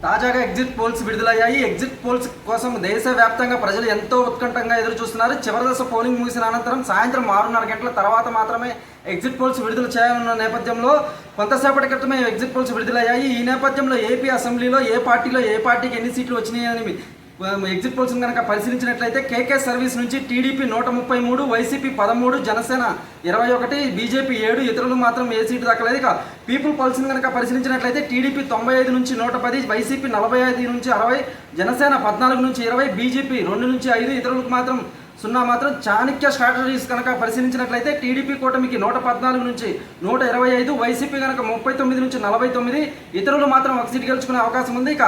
తాజాగా exit polls విడుదలయ్యాయి. Exit polls కోసం దేశవ్యాప్తంగా ప్రజలు ఎంతో ఉత్కంఠంగా ఎదురు చూస్తున్నారు. చివరి దశ పోలింగ్ ముగిసిన అనంతరం సాయంత్రం 6:30 గంటల తర్వాత మాత్రమే ఎగ్జిట్ పోల్స్ విడుదల చేయనున్న నేపథ్యంలో కొంతసేపటి క్రితమే ఎగ్జిట్ పోల్స్ విడుదలయ్యాయి. ఈ నేపథ్యంలో ఏపీ అసెంబ్లీలో ఏ పార్టీకి ఎన్ని సీట్లు వచ్చినాయని ఎగ్జిట్ పోల్స్ కనుక పరిశీలించినట్లయితే కేకే సర్వీస్ నుంచి టీడీపీ 133, వైసీపీ 13, జనసేన 21, బీజేపీ 7, ఇతరులు మాత్రం ఏ సీటు దక్కలేదు. ఇక పీపుల్ పల్స్ కనుక పరిశీలించినట్లయితే టీడీపీ 95 నుంచి 110, వైసీపీ 45 నుంచి 60, జనసేన 14 నుంచి 20, బీజేపీ 2 నుంచి 5, ఇతరులకు మాత్రం 0 మాత్రం. చాణక్య స్ట్రాటజీస్ కనుక పరిశీలించినట్లయితే టీడీపీ కూటమికి 114 నుంచి 125, వైసీపీ కనుక 39 నుంచి 49, ఇతరులు మాత్రం ఒక సీటు గెలుచుకునే అవకాశం ఉంది. ఇక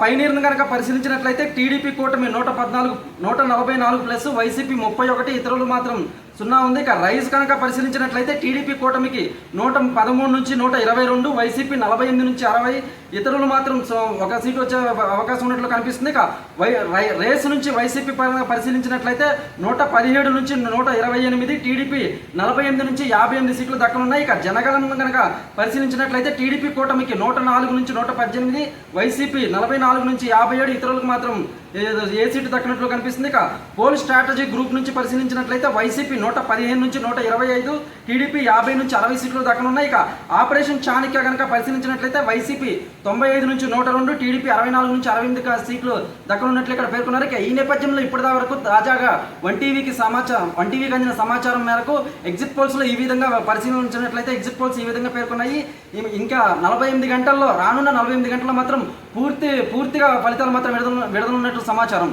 పైనీర్ను కనుక పరిశీలించినట్లయితే టీడీపీ కూటమి 144 ప్లస్, వైసీపీ 31, ఇతరులు మాత్రం 0 ఉంది. ఇక రైజ్ కనుక పరిశీలించినట్లయితే టీడీపీ కూటమికి 113 నుంచి 122, వైసీపీ 48 నుంచి 60, ఇతరులు మాత్రం ఒక సీటు వచ్చే అవకాశం ఉన్నట్లు కనిపిస్తుంది. ఇక రేస్ నుంచి వైసీపీ పరిశీలించినట్లయితే 117 నుంచి 128, టీడీపీ 48 నుంచి 58 సీట్లు దక్కనున్నాయి. ఇక జనగణన కనుక పరిశీలించినట్లయితే టీడీపీ కూటమికి 104 నుంచి 118, వైసీపీ 44 నుంచి 57, ఇతరులకు మాత్రం ఏ సీటు దక్కినట్లు కనిపిస్తుంది. ఇక పోల్ స్ట్రాటజీ గ్రూప్ నుంచి పరిశీలించినట్లయితే వైసీపీ 115 నుంచి 125, టీడీపీ 50 నుంచి 60 సీట్లు దక్కనున్నాయి. ఇక ఆపరేషన్ చాణక్య కనుక పరిశీలించినట్లయితే వైసీపీ 95 నుంచి 102, టీడీపీ 64 నుంచి 68 సీట్లు దక్కనున్నట్లు ఇక్కడ పేర్కొన్నారు. ఇక ఈ నేపథ్యంలో ఇప్పటి వరకు తాజాగా వన్ టీవీకి అందిన సమాచారం మేరకు ఎగ్జిట్ పోల్స్లో ఈ విధంగా పరిశీలించినట్లయితే ఎగ్జిట్ పోల్స్ ఈ విధంగా పేర్కొన్నాయి. ఇంకా 48 గంటల్లో రానున్న 48 గంటల్లో మాత్రం పూర్తిగా ఫలితాలు మాత్రం విడుదలన్నట్టు సమాచారం.